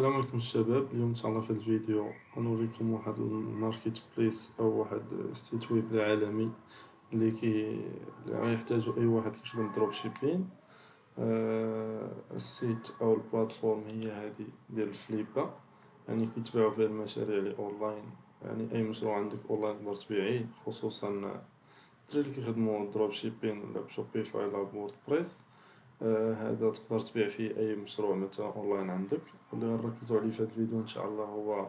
السلام عليكم الشباب. اليوم ان شاء الله في الفيديو غنوريكم واحد الماركت بليس او واحد السيت ويب العالمي اللي غيحتاجو اي واحد كيخدم دروب شيبين. السيت او البلاتفورم هي هذه ديال فليبا، يعني كيتباعو فيها المشاريع اللي اونلاين. يعني اي مشروع عندك اونلاين تقدر تبيعيه، خصوصا الدراري اللي كيخدمو دروب شيبين ولا بشوبيفاي ولا بوردبريس. هذا تقدر تبيع فيه اي مشروع مثلا اونلاين عندك. واللي غنركزو عليه في هذا الفيديو ان شاء الله هو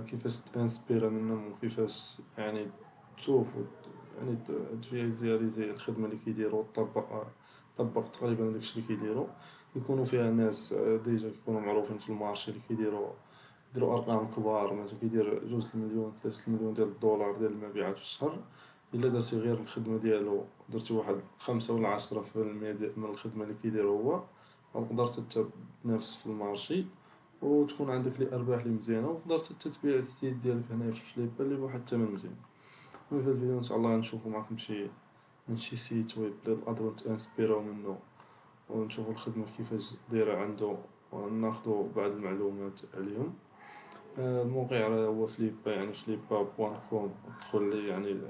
كيفاش تانسبيرا منهم، وكيفاش يعني تشوف يعني تفيزياليزي الخدمة اللي كيديرو، طبق تقريبا داكشي اللي كيديرو. يكونوا فيها ناس ديجا كيكونوا معروفين في المارشي، اللي يديروا ارقام كبار، مثلا كيدير 2 المليون 3 المليون ديال الدولار ديال المبيعات في الشهر. الا درتي غير الخدمة ديالو، درتي واحد 5 ولا 10% من الخدمة اللي كيديرو هو، غتقدر تنافس في المارشي وتكون عندك لي ارباح اللي مزيانه، وتقدر تتبيع السيت ديالك هنايا في فليبا اللي بواحد الثمن مزيان. المهم في الفيديو ان شاء الله غنشوفو معكم شي سيت ويب اللي نقدروا نتانسبيراو منه، ونشوفوا الخدمه كيفاش دايره عنده، وناخذوا بعض المعلومات عليهم. الموقع راه هو فليبا، يعني فليبا بوان كوم. تدخل لي يعني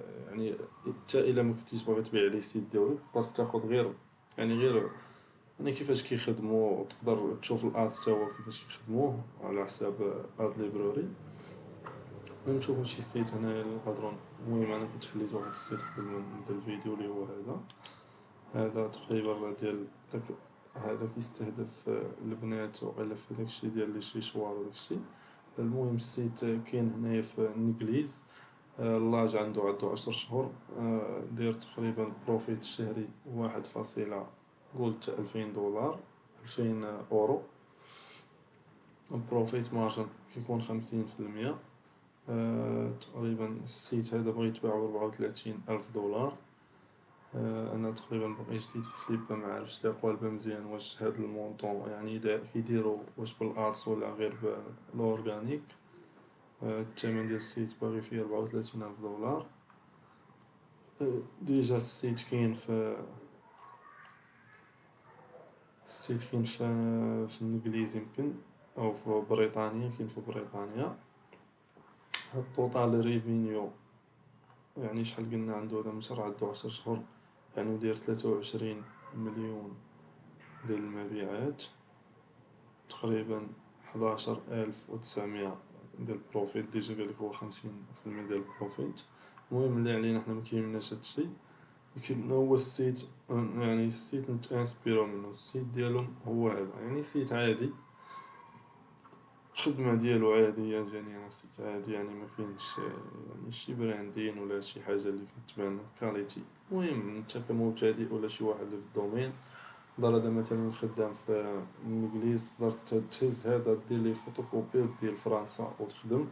حتى الا ما كنتيش باغي تبيع لي سيت ديالك، تقدر تاخذ غير يعني كيفاش كيخدموا. تقدر تشوف الادز تا هو كيفاش كيخدموه على حساب اد ليبراري. نشوفوا شي سيت هنايا اللي نقدروا. المهم انا كنت حليت واحد السيت قبل ما نبدا الفيديو اللي هو هذا تقريبا ديال داك. هذا كيستهدف البنات، وقيلا في داكشي ديال لي شيشوار وداكشي. المهم السيت كاين هنايا في الانجليز. اللاج عنده 10 شهور. داير تقريبا بروفيت الشهري 1 فاصلة قلت 2000 دولار، 2000 اورو. البروفيت مارجن كيكون 50%. تقريبا السيت هذا بغا يتباع ب34 ألف دولار. انا تقريبا باقي جديد في فليبا، ما عرفتش لا قوالبا مزيان واش هاد المونطون يعني كيديروا واش بالادس ولا غير بالاورغانيك. الثمن ديال السيت باغي فيه 34 ألف دولار. ديجا السيت كاين في الانجليز يمكن، او في بريطانيا. كاين في بريطانيا. التوتال ريفينيو يعني شحال قلنا عنده هذا مشروع، عنده 10 شهور، يعني داير 23 مليون ديال المبيعات، تقريبا 11900 ديال البروفيت. ديجا قالك هو 50% ديال البروفيت. المهم اللي علينا حنا مكيهمناش هادشي، لكن هو السيت يعني السيت نتانسبيرو منه. السيت ديالهم هو هذا، يعني سيت عادي، الخدمة ديالو عادية جاني سيت عادي، يعني ما فيهش يعني شي براندين ولا شي حاجة اللي كتبان كاليتي. المهم انت كمبتدئ ولا شي واحد في الدومين، تقدر هذا مثلا خدام في الانجليز، تقدر تهز هذا دير ليه فوتوكوبي ودير لفرنسا وتخدم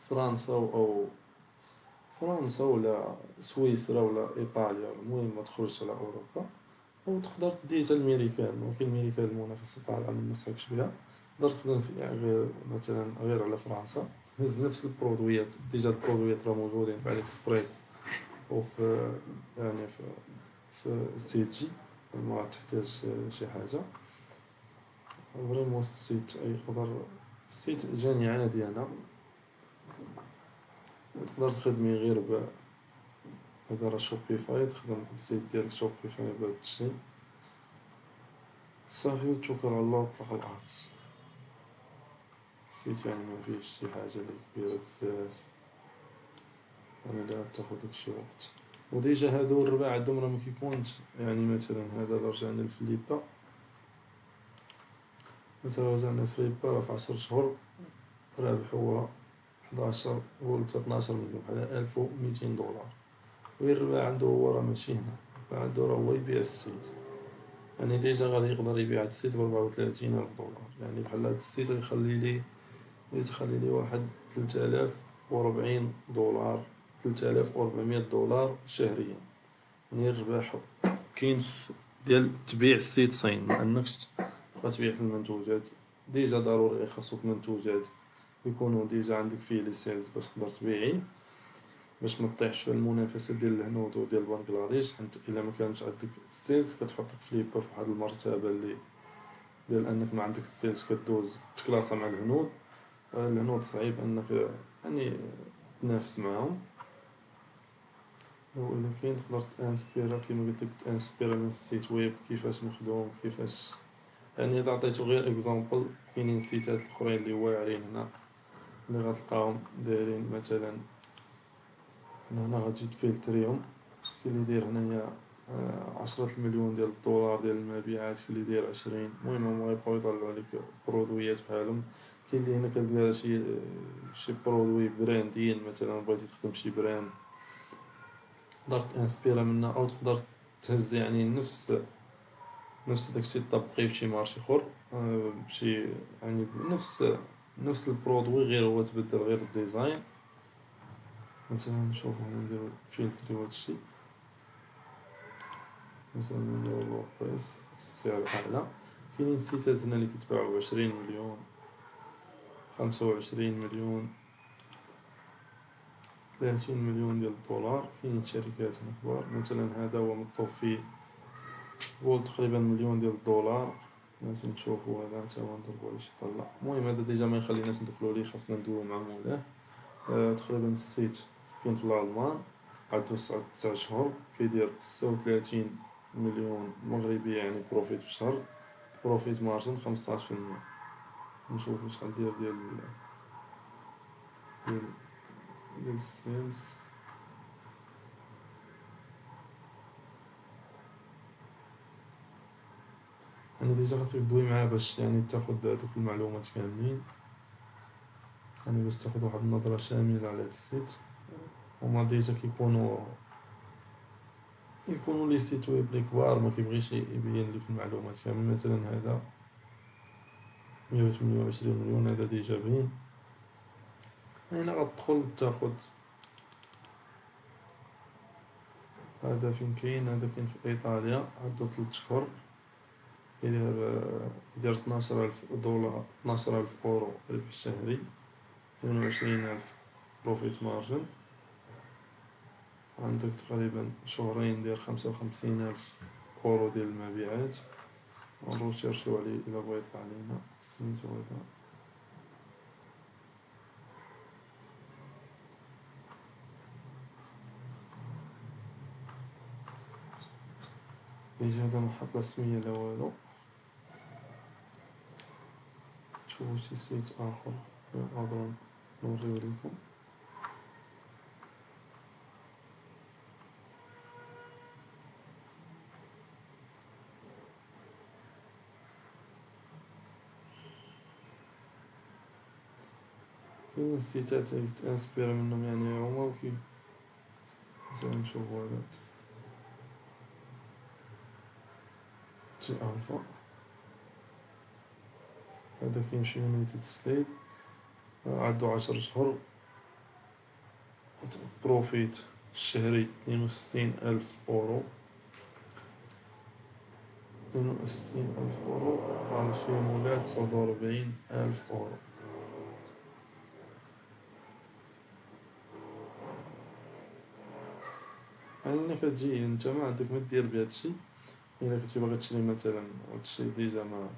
فرنسا او فرنسا ولا سويسرا ولا ايطاليا. المهم ما تخرجش على اوروبا. او تقدر تدي حتى الميريكان، ولكن الميريكان المنافسة طالعة منساكش بها. تقدر تخدم فيها غير مثلا غير على فرنسا، تهز نفس البرودويات. ديجا البرودويات راه موجودين في علي اكسبريس وفي يعني في سي جي، ما تحتاج شي حاجة. فريمون السيت يقدر، السيت جاني عادي انا. تقدر تخدمي غير هذا راه شوبيفاي، تخدم السيت ديالك شوبيفاي بهذا الشيء صافي، وتوكل على الله وتطلق الارض. السيت يعني ما فيهش شي حاجة اللي كبيرة بزاف، يعني لا تاخد داكشي وقت. وديجا هادو الربح عندهم راه مكيكونش. يعني مثلا هذا لا رجعنا لفليبا، مثلا رجعنا لفليبا راه في 10 شهور رابح هو 11 قلت 12 مليون، بحال 1200 دولار. وين الربح عنده هو راه ماشي هنا، الربح عنده راه هو يبيع السيت. يعني ديجا غادي يقدر يبيع هاد السيت ب34 ألف دولار. يعني بحال هاد السيت يتخلي لي واحد 3040 دولار، 3400 دولار شهريا. يعني الربح كاين ديال تبيع السيت صين، ما انكش تبقى تبيع في المنتوجات. ديجا ضروري خاصك منتوجات يكونوا ديجا عندك فيه لي سيلز باش تقدر تبيعيه، باش ما تطيحش في المنافسه ديال الهنود وديال بنغلاديش. حيت الا ما كانش عندك السيلز كتحطك في ليبا في واحد المرتبه اللي ديال أنك ما عندك السيلز كدوز تكلاصا مع الهنود. الهنود صعيب أنك يعني تنافس معاهم، ولكن تقدر تانسبيرا كيما قلت لك، تانسبيرا من السيت ويب كيفاش مخدوم كيفاش. يعني إذا عطيتو غير إكزامبل، كاينين سيتات لخرين لي واعرين هنا لي غتلقاهم دايرين مثلا. هنا غتجي تفلتريهم، كاين لي داير هنايا 10 مليون ديال الدولار ديال المبيعات، كاين لي داير 20. المهم هما يبقاو يطلعو عليك برودويات بحالهم. كاين لي هنا كتلقى شي برودوي براندين، مثلا بغيتي تخدم شي براند تقدر تانسبيرا منها، أو تقدر تهز يعني نفس داكشي طبقيه في شي مارشي خور، بشي يعني نفس البرودوي، غير هو تبدل غير الديزاين. مثلا نشوفو هنا نديرو فيلتري هادشي، مثلا نديرو الوردبريس السعر أعلى. كاينين سيتات هنا لي كيتباعو ب20 مليون، 25 مليون، 30 مليون ديال الدولار. كاينين شركات هنا كبار، مثلا هذا هو مكتوب فيه قول تقريبا 1 مليون ديال الدولار. ماشي نشوفو هذا حتى هو نضربو عليه شي طلة. المهم هذا ديجا ما يخليناش ندخلو ليه، خاصنا ندويو مع مولاه. تقريبا السيت كاين في الألمان، عندو 9 شهور، كيدير 36 مليون مغربي يعني بروفيت في الشهر، بروفيت مارجن 15%. نشوفو شحال ديال ديال ديال السيلز. يعني ديجا خاصك تدوي معاه باش يعني تاخد هادوك المعلومات كاملين، يعني باش تاخد واحد النظرة شاملة على هاد السيت. هما ديجا يكونوا لي سيت ويب لي كبار ما كيبغيش يبين لك المعلومات كامل. مثلا هذا 128 مليون، هذا ديجا باين. هنا غتدخل تاخد هذا فين كاين، هذا كاين في ايطاليا، عندو 3 شهور، يدير 12000 دولار، 12000 اورو ربح الشهري، 22000 بروفيت مارجن. عندك تقريبا شهرين دير 55000 اورو ديال المبيعات. نروشيرشيو عليه الى بغا يطلع علينا سميتو هذا. ديجا هذا محط لا سمية لا والو. شوفو شي سيت اخر نقدرو نوريو ليكم. كاينين سيتات تانسبيرا منهم يعني هما وكي. مثلا نشوفو هذا تي الفا، هذا كاين في يونايتد ستيت، عندو 10 شهور، بروفيت الشهري 62000 اورو. 62000 اورو على شي مولات 49000 اورو. يعني انا كتجي انت ما عندك ما دير بهادشي. الا كنتي باغي تشري مثلا هادشي ديجا ما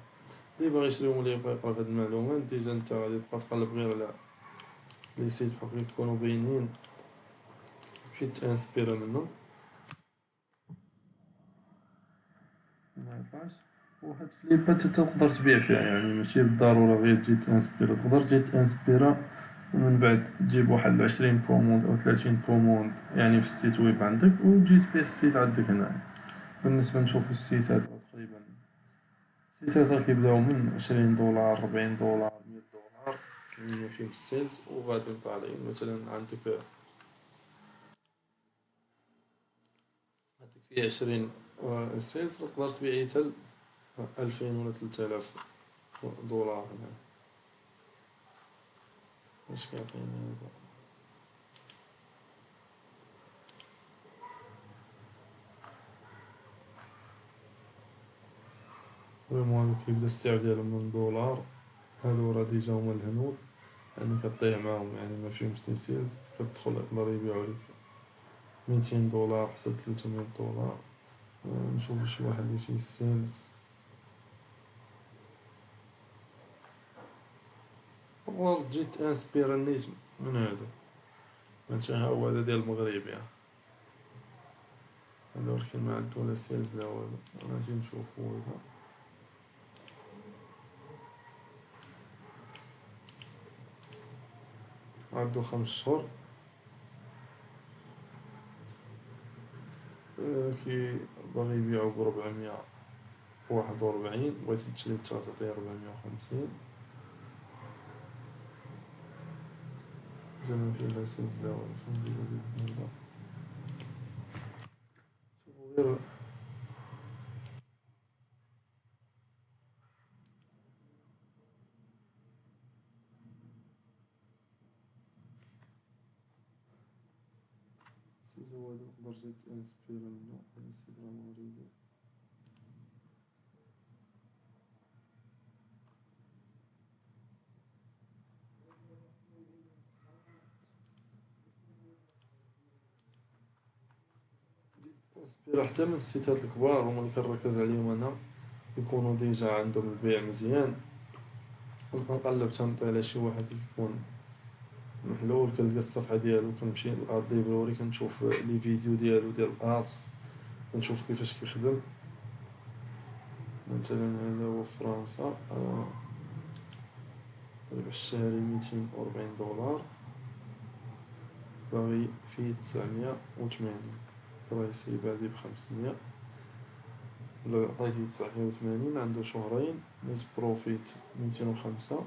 اللي باغي يشري ولا يبغى يقرا فهاد المعلومات، ديجا انت غادي تبقى تقلب غير على لي سيت بحال اللي يكونوا باينين، تمشي تانسبيرا منهم ما يطلعش. وهاد فليبات تقدر تبيع فيها، يعني ماشي بالضرورة غير تجي تانسبيرا، تقدر تجي تانسبيرا ومن بعد تجيب واحد 20 كوموند أو 30 كوموند يعني في السيت ويب عندك، وتجي تبيع السيت عندك هنايا. بالنسبة نشوفو السيتات تقريبا، السيتات راه كيبداو من 20 دولار، 40 دولار، 100 دولار، كاينين فيهم السيلز وغادي طالعين. مثلا عندك فيه 20 سيلز، تقدر تبيعي حتى 2000 ولا 3000 دولار هنا. اش كيعطيني هذا؟ المهم هادو كيبدا السعر ديالهم من دولار. هادو راه ديجا هما الهنود، يعني كطيح معاهم، يعني ما فيهمش لي سيلز. كتدخل يقدروا يبيعو ليك 200 دولار حتى 300 دولار. نشوفو شي واحد لي فيه السيلز. تقدر تجي تانسبيرا نيت من هادو. مثلا ها هو هذا ديال المغربي، هذا ولكن ما عندو لا سيلز لا والو. غادي نشوفو هذا. عندو 5 شهور. كي باغي يبيعو ب441، بغيتي تشري تعطيه 450. زعما فيه لا سيلز لا والو. شنديرو بيه هنا؟ شوفو غير سيت هو هذا. تقدر تجي تانسبيرا منو. هذا السيد راه مغربي. تانسبيرا حتى من السيتات الكبار هما اللي كنركز عليهم انا، يكونوا ديجا عندهم البيع مزيان. كنقلب تنطي على شي واحد يكون محلول، كنلقى الصفحة ديالو، كنمشي للاد ليبروري، كنشوف لي فيديو ديالو ديال الادز، كنشوف كيفاش كيخدم. مثلا هذا هو في فرنسا، الربح الشهري 240 دولار، باغي فيه 980. الرئيسي بادي ب500. ولا عطيتيه 980. عندو شهرين. نيت بروفيت 205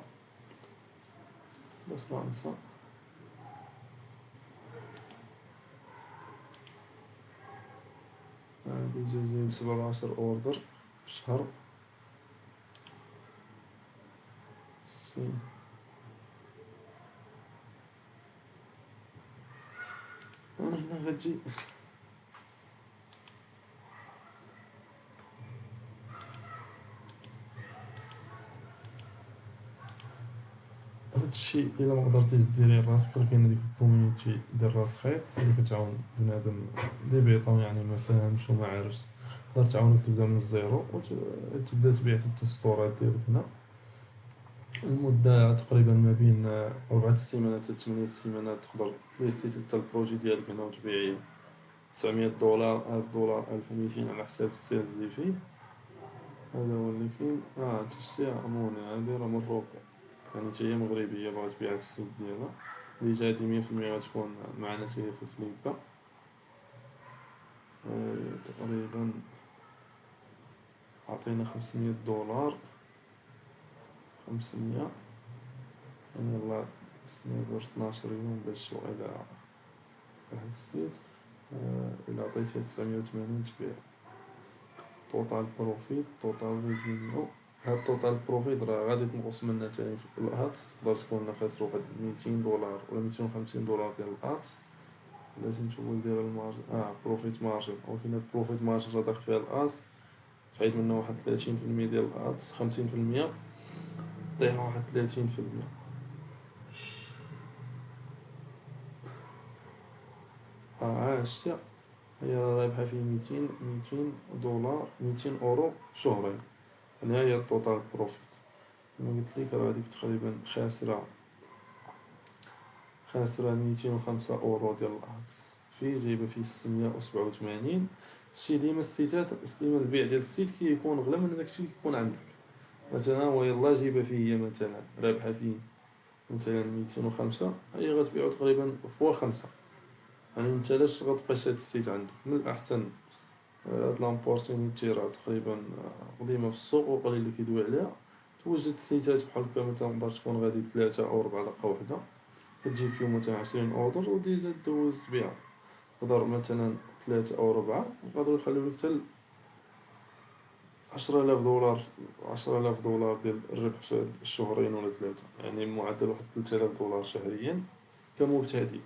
في فرنسا. ديجا جايب 17 اوردر في الشهر. انا هنا غتجي هادشي الا ما قدرتيش ديريه راسك، راه كاين هاديك الكوميونيتي ديال راس خير اللي كتعاون بنادم ديبيطون يعني ما فاهمش وما عارفش، تقدر تعاونك تبدا من الزيرو وتبدا تبيع حتى السطورات ديالك هنا. المدة تقريبا ما بين 4 سيمانات حتى 8 سيمانات. تقدر تليستي حتى البروجي ديالك هنا وتبيعيه 900 دولار، 1000 دولار، 1200 على حساب السيلز اللي فيه. هذا هو اللي كاين. تشتي اموني هادي راه مروكو، يعني حتى هي مغربية باغا تبيع هاد السيت ديالها. ديجا هادي 100% غتكون معنا حتى هي في فليبكا. تقريبا عطينا 500 دولار. 500 يعني يلاه سنيفر 12 يوم باش على هاد السيت. إلا عطيتيه 980 تبيع. توتال بروفيت، توتال ريفينيو. هاد توتال بروفيت راه غادي تنقص منها تاني في الادز، تقدر تكون خاسر واحد 200 دولار ولا 250 دولار ديال الادز. لازم نشوفو داير المارج. بروفيت مارجن، ولكن هاد بروفيت مارجن راه داخل فيها الادز، تحيد منها واحد 30% ديال الادز. 50% طيح واحد 30%. عشتي هي رابحة فيه 200 دولار، 200 اورو شهرين. يعني هي التوتال بروفيت. كما قلت لك راه هاديك تقريبا خاسرة 205 اورو ديال الادز. فيه جايبة فيه 687. شتي ديما السيتات، ديما البيع ديال السيت كيكون غلا من داكشي اللي كيكون عندك. مثلا هو يلاه جايبة فيه هي مثلا رابحة فيه مثلا 205، هي غتبيعو تقريبا فوا 5. يعني نتا علاش غتبقى شاد السيت عندك؟ من الأحسن هاد لامبورتينيتي راه تقريبا قديمة في السوق وقليل اللي كيدوي عليها. توجد السيتات بحال هكا مثلا تقدر تكون غادي ب3 أو 4 دقة وحدة، كتجيب فيهم مثلا 20 اوردر وديجا دوز بيع. تقدر مثلا 3 أو 4 يقدرو يخليولك حتى 10,000 دولار. 10,000 دولار ديال الربح في هاد الشهرين ولا 3، يعني معدل واحد 3000 دولار شهريا كمبتدئ.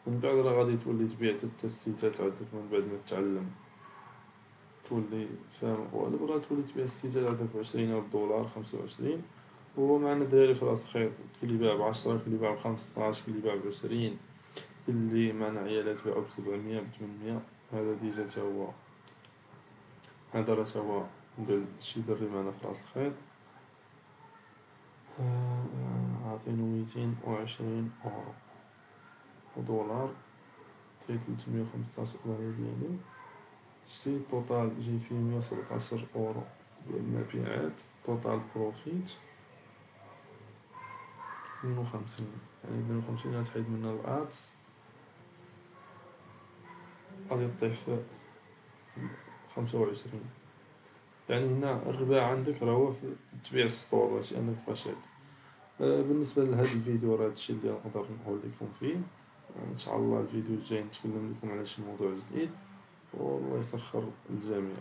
من بعد راه غادي تولي تبيع حتى السيتات عندك، من بعد ما تتعلم تولي فاهم القوالب، راه تولي تبيع السيتات عندك ب20,000 دولار، 25. وهو معنا دراري في راس خير، كاين اللي باع ب10، كاين اللي باع ب15، كاين اللي باع ب20، كاين اللي معنا عيالات باعو ب700 ب800. هذا ديجا تا هو، هذا راه تا هو شي دري معنا في راس الخير. عاطينو 220 أورو، ودولار عطيه 315 ضريبة ديالو. شتي توتال جاي فيه 117 أورو ديال المبيعات، توتال بروفيت 52. يعني 52 غتحيد منها الأدز غادي طيح في 25. يعني هنا الربح عندك راه هو في تبيع السطور، ماشي انك تبقى شاد. بالنسبه لهذا الفيديو راه هادشي اللي نقدر نقول لكم فيه. ان شاء الله الفيديو الجاي نتكلم لكم على شي موضوع جديد، والله يسخر الجميع.